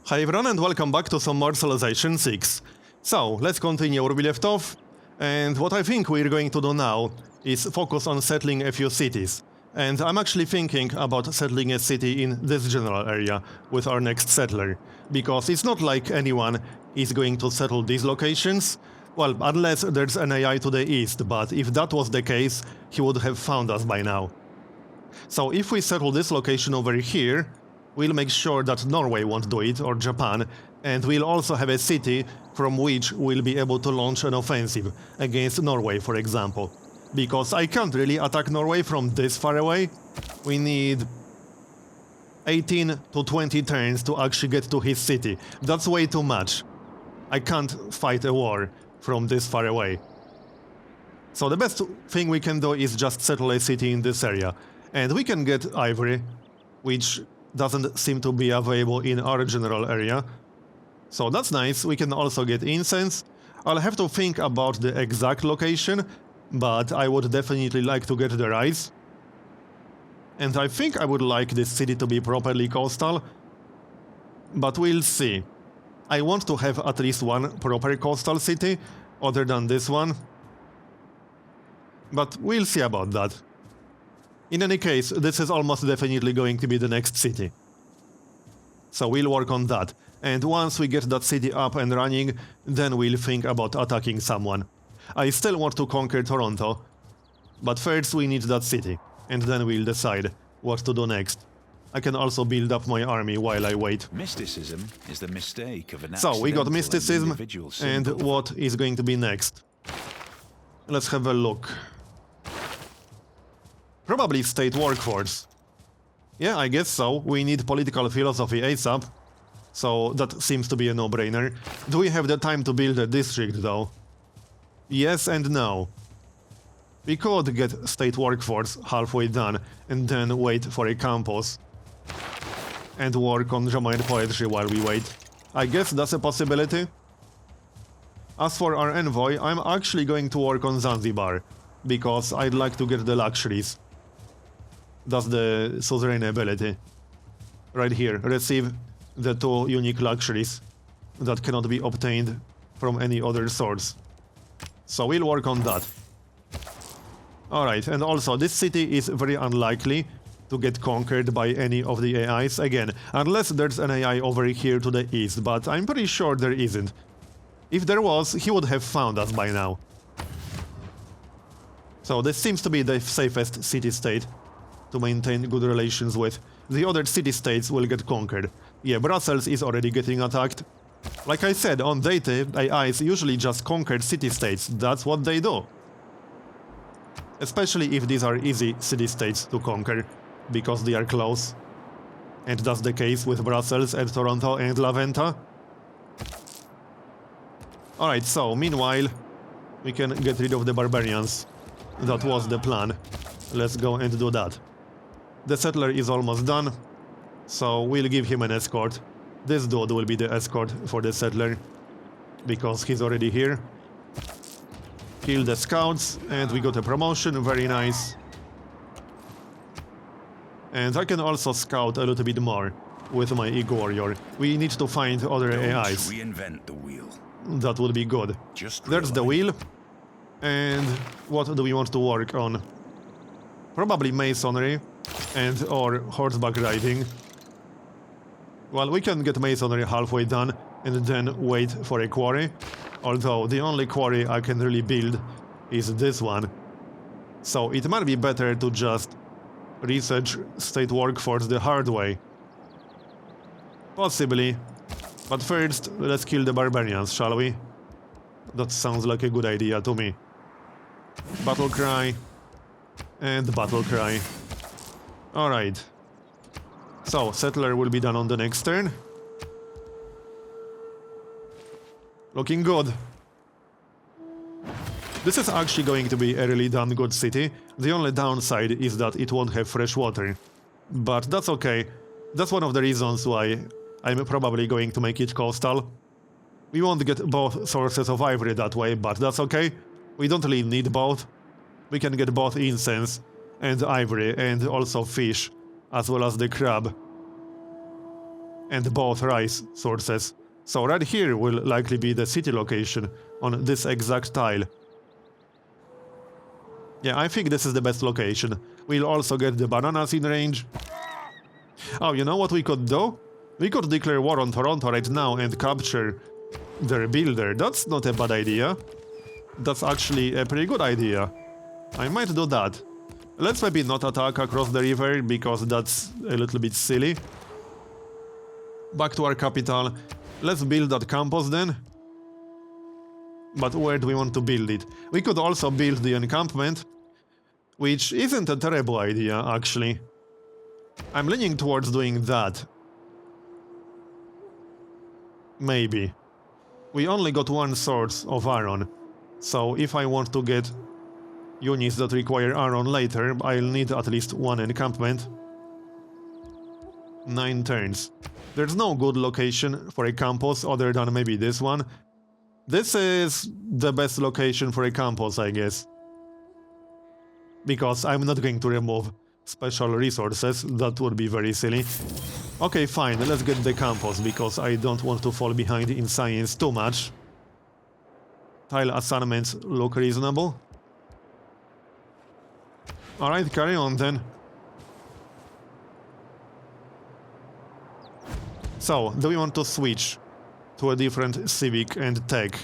Hi everyone and welcome back to some more Civilization 6. So, let's continue where we left off, and what I think we're going to do now is focus on settling a few cities. And I'm actually thinking about settling a city in this general area with our next settler, because it's not like anyone is going to settle these locations. Well, unless there's an AI to the east, but if that was the case, he would have found us by now. So if we settle this location over here, we'll make sure that Norway won't do it, or Japan, and we'll also have a city from which we'll be able to launch an offensive against Norway, for example. Because I can't really attack Norway from this far away. We need 18 to 20 turns to actually get to his city. That's way too much. I can't fight a war from this far away. So the best thing we can do is just settle a city in this area. And we can get ivory, which doesn't seem to be available in our general area. So that's nice. We can also get incense. I'll have to think about the exact location, but I would definitely like to get the rice. And I think I would like this city to be properly coastal, but we'll see. I want to have at least one proper coastal city, other than this one. But we'll see about that. In any case, this is almost definitely going to be the next city. So we'll work on that. And once we get that city up and running, then we'll think about attacking someone. I still want to conquer Toronto, but first we need that city, and then we'll decide what to do next. I can also build up my army while I wait. Mysticism is the mistake of an So we got mysticism, and symbol. what is going to be next? Let's have a look. Probably state workforce. Yeah, I guess so. We need political philosophy ASAP. So that seems to be a no-brainer. Do we have the time to build a district though? Yes and no. We could get state workforce halfway done and then wait for a campus. And work on Jamaican poetry while we wait. I guess that's a possibility. As for our envoy, I'm actually going to work on Zanzibar, because I'd like to get the luxuries. That's the suzerain ability. Right here, receive the 2 unique luxuries that cannot be obtained from any other source. So we'll work on that. Alright, and also this city is very unlikely to get conquered by any of the AIs, again, unless there's an AI over here to the east, but I'm pretty sure there isn't. If there was, he would have found us by now. So this seems to be the safest city-state to maintain good relations with. The other city-states will get conquered. Yeah, Brussels is already getting attacked. Like I said, on Deity, AIs usually just conquered city-states. That's what they do. Especially if these are easy city-states to conquer, because they are close. And that's the case with Brussels and Toronto and La Venta. Alright, so meanwhile, we can get rid of the barbarians. That was the plan. Let's go and do that. The settler is almost done, so we'll give him an escort. This dude will be the escort for the settler, because he's already here. Kill the scouts, and we got a promotion, very nice. And I can also scout a little bit more with my Eagle Warrior. We need to find other AIs. Reinvent the wheel. That would be good. There's the wheel. And what do we want to work on? Probably masonry and or horseback riding. Well, we can get masonry halfway done and then wait for a quarry. Although the only quarry I can really build is this one. So it might be better to just research state workforce the hard way. Possibly. But first, let's kill the barbarians, shall we? That sounds like a good idea to me. Battle cry. And battle cry. Alright. So, settler will be done on the next turn. Looking good. This is actually going to be a really damn good city. The only downside is that it won't have fresh water. But that's okay. That's one of the reasons why I'm probably going to make it coastal. We won't get both sources of ivory that way, but that's okay. We don't really need both. We can get both incense and ivory and also fish, as well as the crab. and both rice sources. So right here will likely be the city location on this exact tile. Yeah, I think this is the best location. We'll also get the bananas in range. Oh, you know what we could do? We could declare war on Toronto right now and capture their builder. That's not a bad idea. That's actually a pretty good idea. I might do that. Let's maybe not attack across the river, because that's a little bit silly. Back to our capital. Let's build that campus then. But where do we want to build it? We could also build the encampment, which isn't a terrible idea, actually. I'm leaning towards doing that. Maybe. We only got one source of iron, so if I want to get units that require iron later, I'll need at least one encampment. 9 turns. There's no good location for a campus other than maybe this one. This is the best location for a campus, I guess. Because I'm not going to remove special resources, that would be very silly. Okay, fine, let's get the campus, because I don't want to fall behind in science too much. Tile assignments look reasonable. Alright, carry on then. So, do we want to switch to a different civic and tech?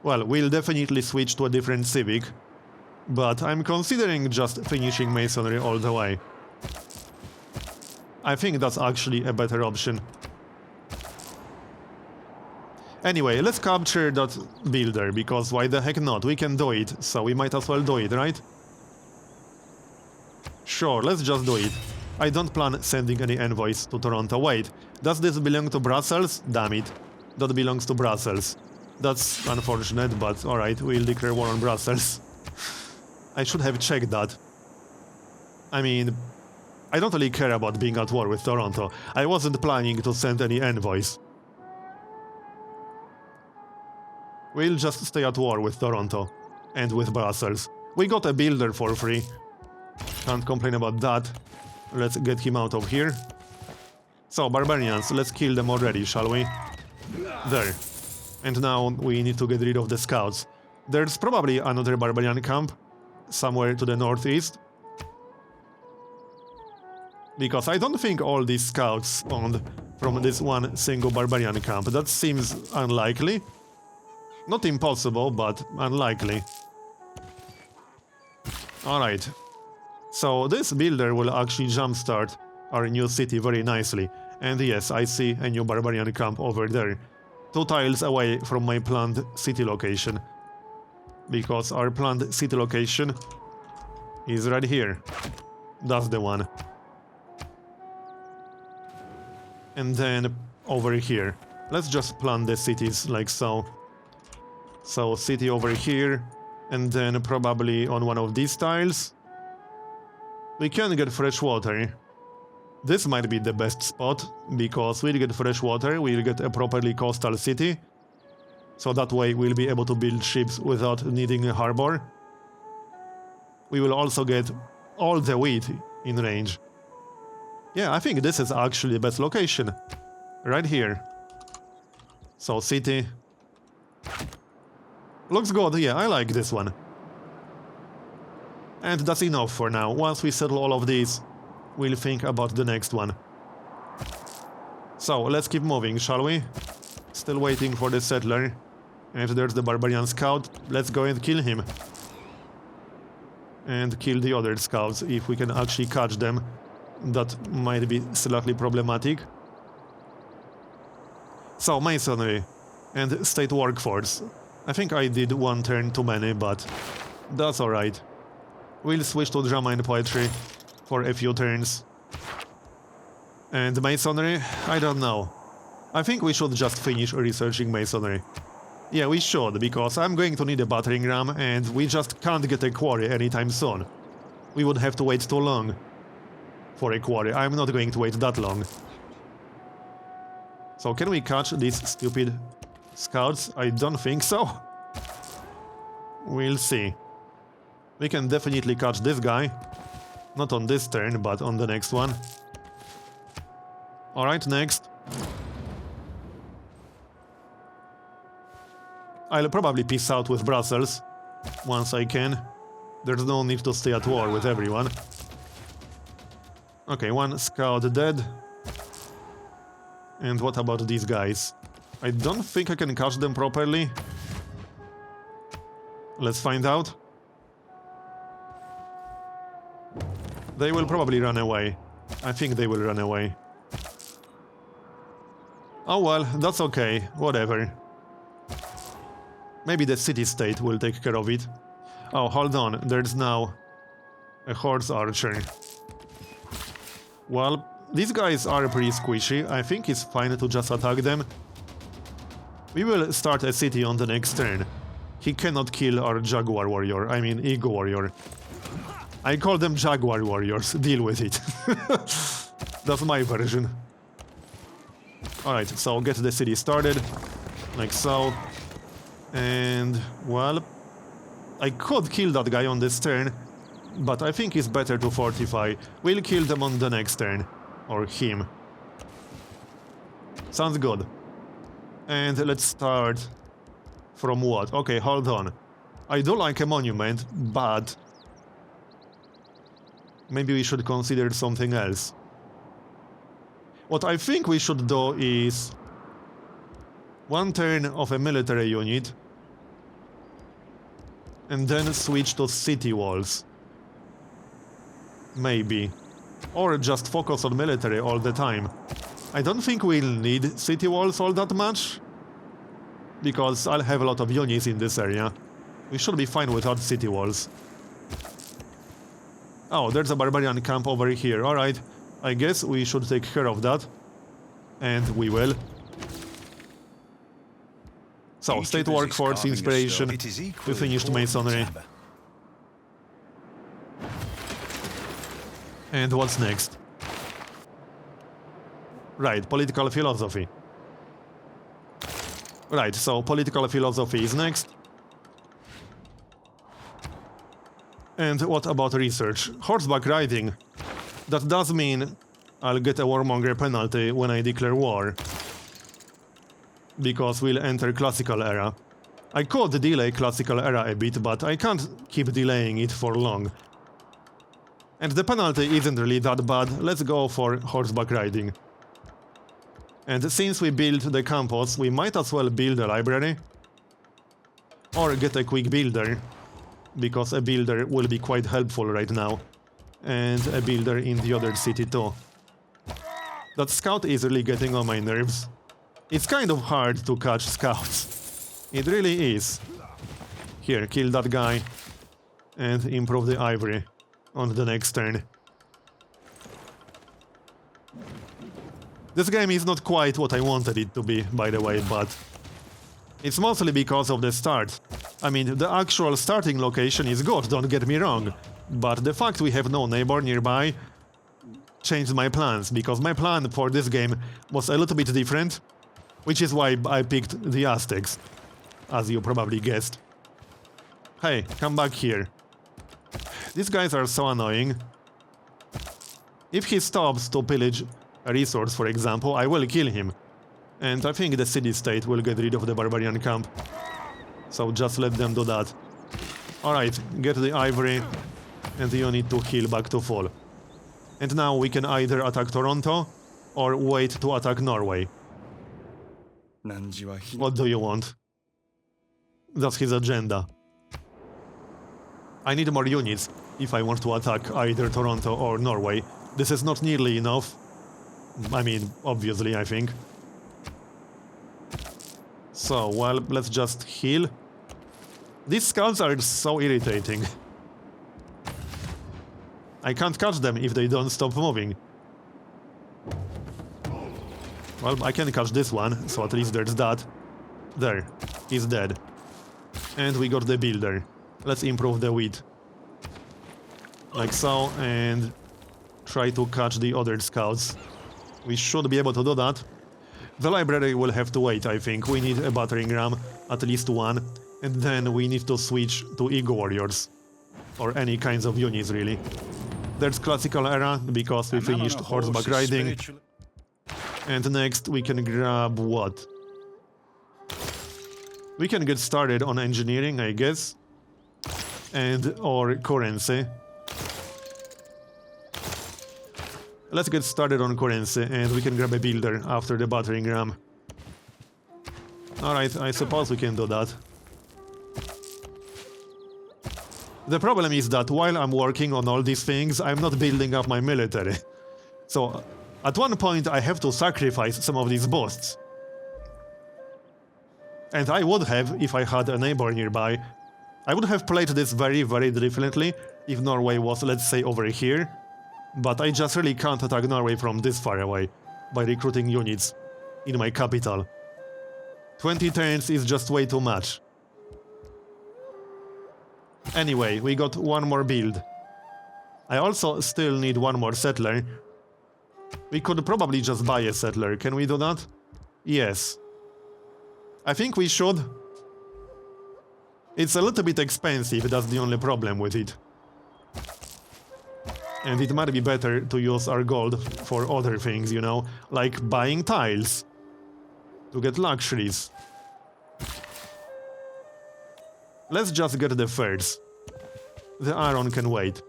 Well, we'll definitely switch to a different civic, but I'm considering just finishing masonry all the way. I think that's actually a better option. Anyway, let's capture that builder, because why the heck not? We can do it, so we might as well do it, right? Sure, let's just do it. I don't plan sending any envoys to Toronto. Wait, does this belong to Brussels? Damn it. That belongs to Brussels. That's unfortunate, but alright, we'll declare war on Brussels. I should have checked that. I mean, I don't really care about being at war with Toronto. I wasn't planning to send any envoys. We'll just stay at war with Toronto. And with Brussels. We got a builder for free. Can't complain about that. Let's get him out of here. So, barbarians, let's kill them already, shall we? There. And now we need to get rid of the scouts. There's probably another barbarian camp somewhere to the northeast. Because I don't think all these scouts spawned from this one single barbarian camp. That seems unlikely. Not impossible, but unlikely. Alright. So this builder will actually jumpstart our new city very nicely. And yes, I see a new barbarian camp over there. 2 tiles away from my planned city location. Because our planned city location is right here. That's the one. And then over here. Let's just plan the cities like so. So city over here, and then probably on one of these tiles. We can get fresh water. This might be the best spot, because we'll get fresh water, we'll get a properly coastal city. So that way we'll be able to build ships without needing a harbor. We will also get all the wheat in range. Yeah, I think this is actually the best location. Right here. So city. Looks good, yeah, I like this one. And that's enough for now. Once we settle all of these, we'll think about the next one. So, let's keep moving, shall we? Still waiting for the settler. And there's the barbarian scout. Let's go and kill him. And kill the other scouts, if we can actually catch them. That might be slightly problematic. So, masonry. And state workforce. I think I did one turn too many, but that's alright. We'll switch to drama and poetry for a few turns. And masonry? I don't know. I think we should just finish researching masonry. Yeah, we should, because I'm going to need a battering ram, and we just can't get a quarry anytime soon. We would have to wait too long for a quarry. I'm not going to wait that long. So can we catch these stupid scouts? I don't think so. We'll see. We can definitely catch this guy. Not on this turn, but on the next one. Alright, next. I'll probably peace out with Brussels once I can. There's no need to stay at war with everyone. Okay, one scout dead. And what about these guys? I don't think I can catch them properly. Let's find out. They will probably run away. I think they will run away. Oh well, that's okay, whatever. Maybe the city-state will take care of it. Oh, hold on, there's now a horse archer. Well, these guys are pretty squishy. I think it's fine to just attack them. We will start a city on the next turn. He cannot kill our Jaguar warrior, I mean Eagle warrior. I call them Jaguar warriors, deal with it. That's my version. Alright, so get the city started, like so. And, well, I could kill that guy on this turn, but I think it's better to fortify. We'll kill them on the next turn, or him. Sounds good. And let's start from what? Okay, hold on. I do like a monument, but maybe we should consider something else. What I think we should do is one turn of a military unit and then switch to city walls. Maybe. Or just focus on military all the time. I don't think we'll need city walls all that much, because I'll have a lot of units in this area. We should be fine without city walls. Oh, there's a barbarian camp over here. Alright, I guess we should take care of that. And we will. So, state workforce, inspiration, we finished masonry. And what's next? Right, political philosophy. Right, so political philosophy is next. And what about research? Horseback riding. That does mean I'll get a warmonger penalty when I declare war. Because we'll enter classical era. I could delay classical era a bit, but I can't keep delaying it for long. And the penalty isn't really that bad. Let's go for horseback riding. And since we built the campus, we might as well build a library. Or get a quick builder. Because a builder will be quite helpful right now. And a builder in the other city too. That scout is really getting on my nerves. It's kind of hard to catch scouts. It really is. Here, kill that guy. And improve the ivory on the next turn. This game is not quite what I wanted it to be, by the way, but it's mostly because of the start. I mean, the actual starting location is good, don't get me wrong, but the fact we have no neighbor nearby changed my plans, because my plan for this game was a little bit different, which is why I picked the Aztecs, as you probably guessed. Hey, come back here. These guys are so annoying. If he stops to pillage a resource, for example, I will kill him. And I think the city-state will get rid of the barbarian camp. So just let them do that. Alright, get the ivory, and you need to heal back to full. And now we can either attack Toronto, or wait to attack Norway. What do you want? That's his agenda. I need more units if I want to attack either Toronto or Norway. This is not nearly enough. I mean, obviously, I think. So, well, let's just heal. These scouts are so irritating. I can't catch them if they don't stop moving. Well, I can catch this one, so at least there's that. There, he's dead. And we got the builder. Let's improve the wheat. Like so, and try to catch the other scouts. We should be able to do that. The library will have to wait, I think. We need a battering ram, at least one. And then we need to switch to Eagle warriors. Or any kinds of units, really. There's classical era, because we finished horseback riding. And next we can grab what? We can get started on engineering, I guess. And or currency. Let's get started on currency and we can grab a builder after the battering ram. Alright, I suppose we can do that. The problem is that while I'm working on all these things, I'm not building up my military. So, at one point I have to sacrifice some of these boosts. And I would have if I had a neighbor nearby. I would have played this very, very differently if Norway was, let's say, over here. But I just really can't attack Norway from this far away by recruiting units in my capital. 20 turns is just way too much. Anyway, we got one more build. I also still need one more settler. We could probably just buy a settler. Can we do that? Yes. I think we should. It's a little bit expensive, that's the only problem with it. And it might be better to use our gold for other things, you know, like buying tiles. To get luxuries. Let's just get the furs. The iron can wait.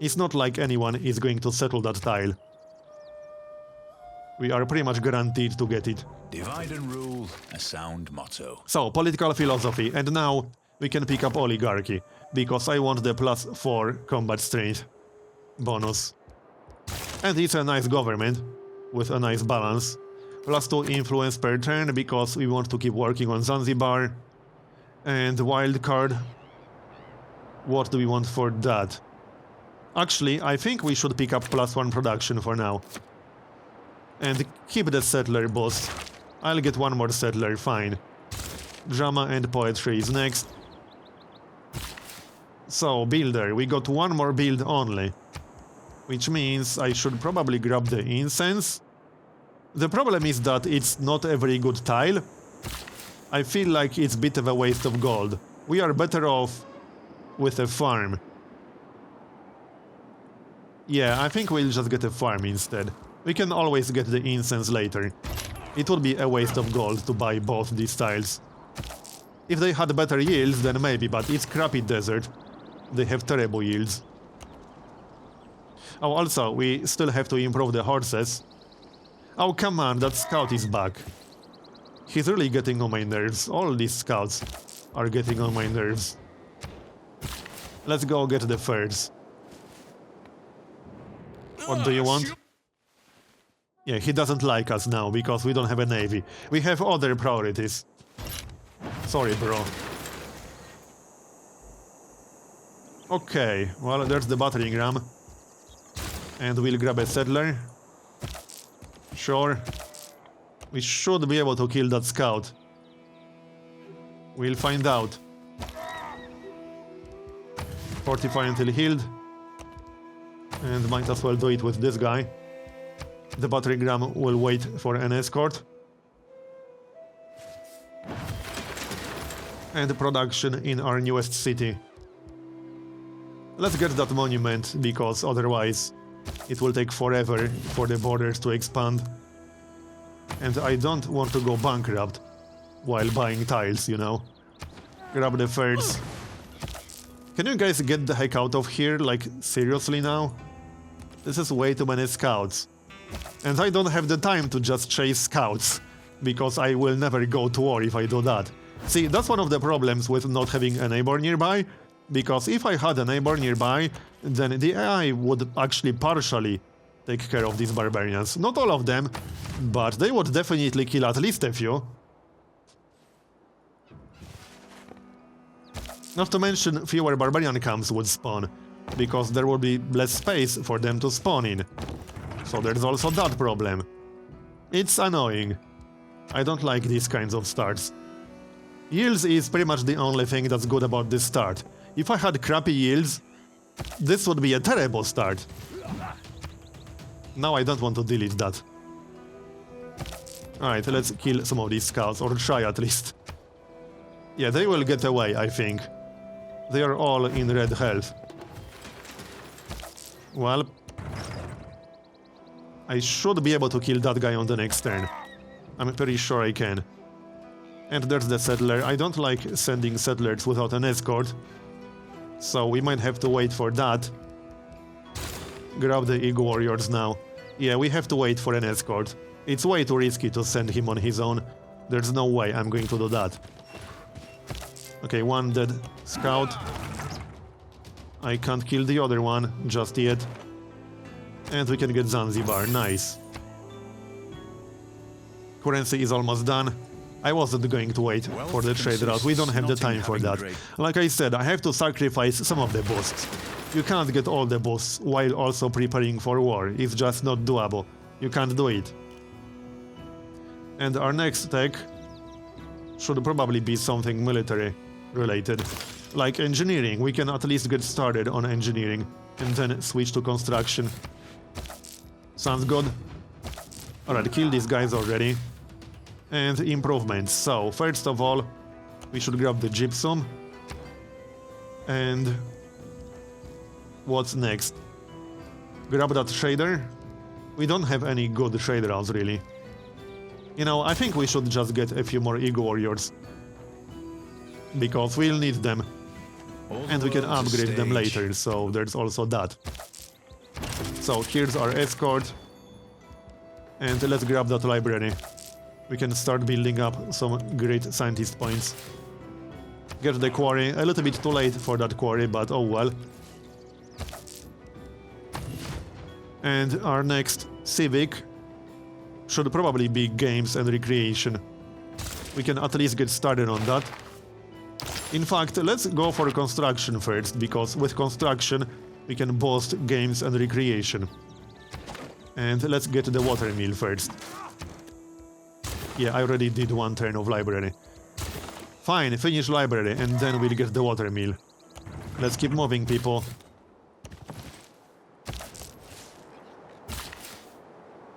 It's not like anyone is going to settle that tile. We are pretty much guaranteed to get it. Divide and rule, a sound motto. So, political philosophy, and now we can pick up oligarchy, because I want the +4 combat strength bonus. And it's a nice government, with a nice balance. +2 influence per turn, because we want to keep working on Zanzibar. And wildcard. What do we want for that? Actually, I think we should pick up +1 production for now. And keep the settler boost. I'll get one more settler, fine. Drama and poetry is next. So, builder, we got one more build only. Which means I should probably grab the incense. The problem is that it's not a very good tile. I feel like it's a bit of a waste of gold. We are better off with a farm. Yeah, I think we'll just get a farm instead. We can always get the incense later. It would be a waste of gold to buy both these tiles. If they had better yields, then maybe, but it's crappy desert. They have terrible yields. Oh, also, we still have to improve the horses. Oh, come on, that scout is back. He's really getting on my nerves. All these scouts are getting on my nerves. Let's go get the furs. What do you want? Yeah, he doesn't like us now, because we don't have a navy. We have other priorities. Sorry, bro. Okay, well, there's the battering ram. And we'll grab a settler. Sure. We should be able to kill that scout. We'll find out. Fortify until healed. And might as well do it with this guy. The battering ram will wait for an escort. And production in our newest city. Let's get that monument, because otherwise it will take forever for the borders to expand. And I don't want to go bankrupt while buying tiles, you know. Grab the furs. Can you guys get the heck out of here, like, seriously now? This is way too many scouts. And I don't have the time to just chase scouts, because I will never go to war if I do that. See, that's one of the problems with not having a neighbor nearby, because if I had a neighbor nearby, then the AI would actually partially take care of these barbarians. Not all of them, but they would definitely kill at least a few. Not to mention, fewer barbarian camps would spawn, because there would be less space for them to spawn in. So there's also that problem. It's annoying. I don't like these kinds of starts. Yields is pretty much the only thing that's good about this start. If I had crappy yields, this would be a terrible start. Now I don't want to delete that. Alright, let's kill some of these scouts, or try at least. Yeah, they will get away, I think. They are all in red health. Well, I should be able to kill that guy on the next turn. I'm pretty sure I can. And there's the settler. I don't like sending settlers without an escort, so we might have to wait for that. Grab the Eagle Warriors now. Yeah, we have to wait for an escort. It's way too risky to send him on his own. There's no way I'm going to do that. Okay, one dead scout. I can't kill the other one just yet. And we can get Zanzibar, nice. Currency is almost done. I wasn't going to wait for the trade route, we don't have the time for that. Like I said, I have to sacrifice some of the boosts. You can't get all the boosts while also preparing for war, it's just not doable. You can't do it. And our next tech should probably be something military related. Like engineering, we can at least get started on engineering and then switch to construction. Sounds good. Alright, kill these guys already. And improvements. So, first of all, we should grab the gypsum. And what's next? Grab that shader. We don't have any good shader rounds, really. You know, I think we should just get a few more Eagle Warriors. Because we'll need them. And we can upgrade them later, so there's also that. So, here's our escort. And let's grab that library. We can start building up some great scientist points. Get the quarry. A little bit too late for that quarry, but oh well. And our next civic should probably be games and recreation. We can at least get started on that. In fact, let's go for construction first, because with construction we can boost games and recreation. And let's get the watermill first. Yeah, I already did one turn of library. Fine, finish library and then we'll get the watermill. Let's keep moving, people.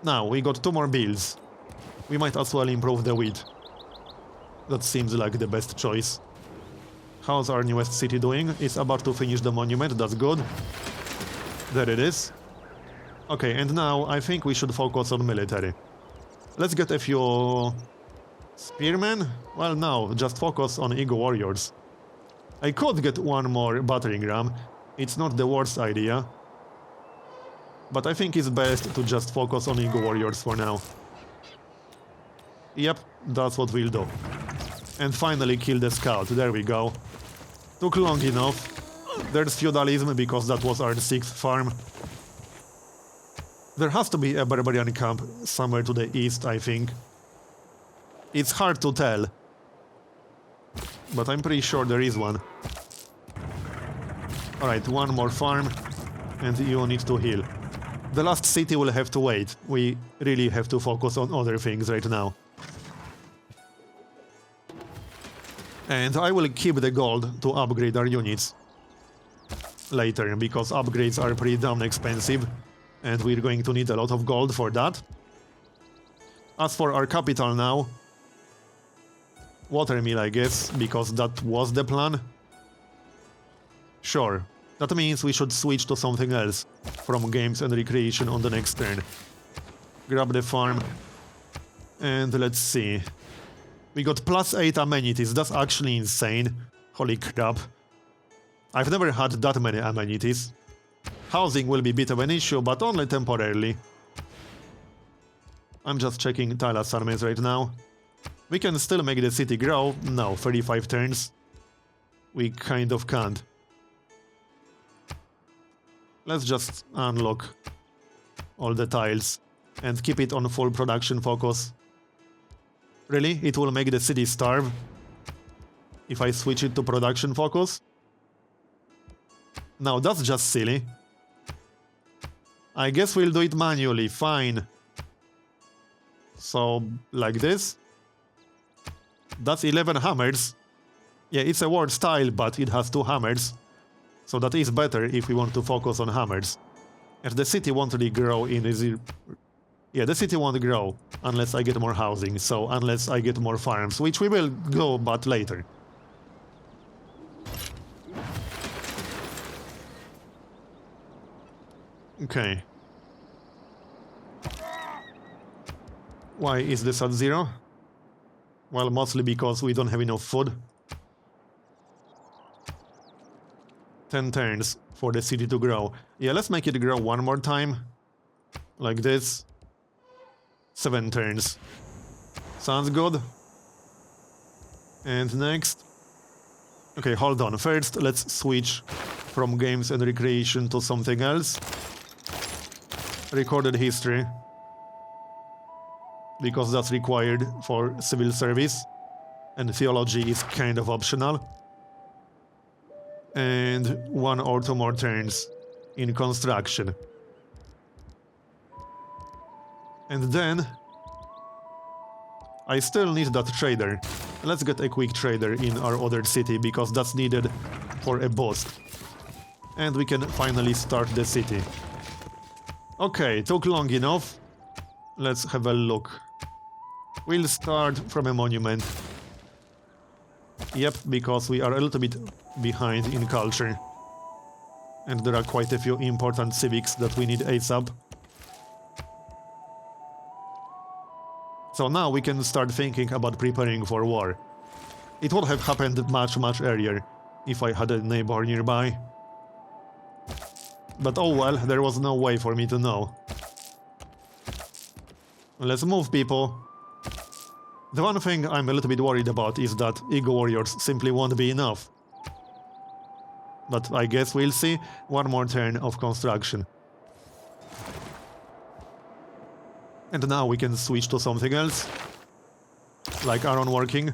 Now, we got 2 more bills. We might as well improve the wheat. That seems like the best choice. How's our newest city doing? It's about to finish the monument, that's good. There it is. Okay, and now I think we should focus on military. Let's get a few spearmen? Well, no, just focus on Eagle Warriors. I could get one more battering ram. It's not the worst idea. But I think it's best to just focus on Eagle Warriors for now. Yep, that's what we'll do. And finally kill the scout, there we go. Took long enough. There's feudalism because that was our 6th farm. There has to be a barbarian camp somewhere to the east, I think. It's hard to tell, but I'm pretty sure there is one. Alright, one more farm, and you need to heal. The last city will have to wait. We really have to focus on other things right now. And I will keep the gold to upgrade our units later, because upgrades are pretty damn expensive. And we're going to need a lot of gold for that. As for our capital now, watermill, I guess, because that was the plan. Sure, that means we should switch to something else from games and recreation on the next turn. Grab the farm. And let's see. We got +8 amenities, that's actually insane. Holy crap. I've never had that many amenities. Housing will be a bit of an issue, but only temporarily. I'm just checking Talas armies right now. We can still make the city grow. No, 35 turns. We kind of can't. Let's just unlock all the tiles and keep it on full production focus. Really? It will make the city starve if I switch it to production focus? No, that's just silly. I guess we'll do it manually, fine. So, like this. That's 11 hammers. Yeah, it's a word style, but it has 2 hammers. So that is better if we want to focus on hammers. And the city won't really grow in easy... Yeah, the city won't grow unless I get more housing, so unless I get more farms, which we will go, but later. Okay. Why is this at 0? Well, mostly because we don't have enough food. 10 turns for the city to grow. Yeah, let's make it grow one more time. Like this. 7 turns. Sounds good. And next... Okay, hold on. First, let's switch from games and recreation to something else. Recorded history. Because that's required for civil service. And theology is kind of optional. And 1 or 2 more turns in construction. And then... I still need that trader. Let's get a quick trader in our other city, because that's needed for a boost. And we can finally start the city. Okay, took long enough. Let's have a look. We'll start from a monument. Yep, because we are a little bit behind in culture. And there are quite a few important civics that we need ASAP. So now we can start thinking about preparing for war. It would have happened much earlier if I had a neighbor nearby. But oh well, there was no way for me to know. Let's move, people. The one thing I'm a little bit worried about is that Eagle Warriors simply won't be enough. But I guess we'll see. 1 more turn of construction. And now we can switch to something else. Like iron working.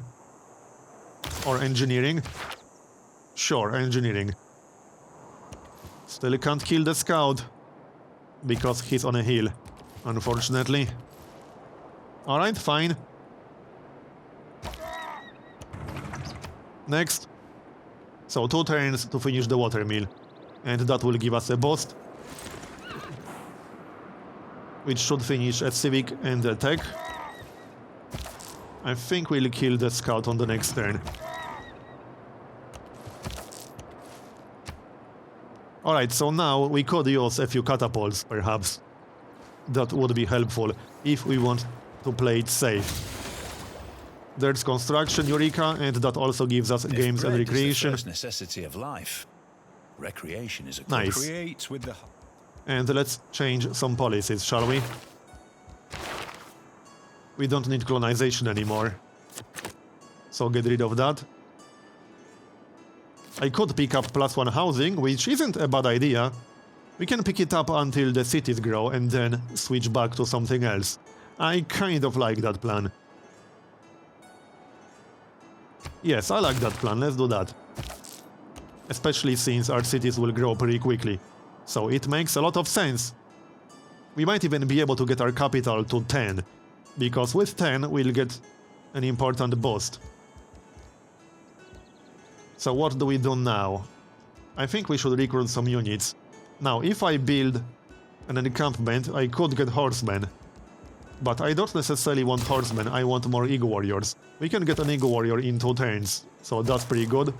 Or engineering. Sure, engineering. Still can't kill the scout. Because he's on a hill, unfortunately. Alright, fine. Next. So 2 turns to finish the watermill. And that will give us a boost. Which should finish a civic and a tech. I think we'll kill the scout on the next turn. Alright, so now we could use a few catapults, perhaps. That would be helpful if we want to play it safe. There's construction, Eureka, and that also gives us games and recreation. Is the first necessity of life. Recreation is a nice. Create with the... And let's change some policies, shall we? We don't need colonization anymore. So get rid of that. I could pick up +1 housing, which isn't a bad idea. We can pick it up until the cities grow and then switch back to something else. I kind of like that plan. Yes, I like that plan, let's do that. Especially since our cities will grow pretty quickly. So it makes a lot of sense. We might even be able to get our capital to 10. Because with 10 we'll get an important boost. So what do we do now? I think we should recruit some units. Now, if I build an encampment, I could get horsemen. But I don't necessarily want horsemen, I want more Eagle Warriors. We can get an Eagle Warrior in 2 turns, so that's pretty good.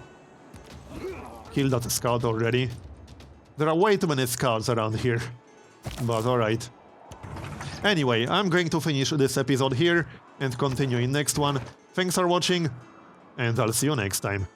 Kill that scout already. There are way too many scouts around here. But alright. Anyway, I'm going to finish this episode here and continue in next one. Thanks for watching, and I'll see you next time.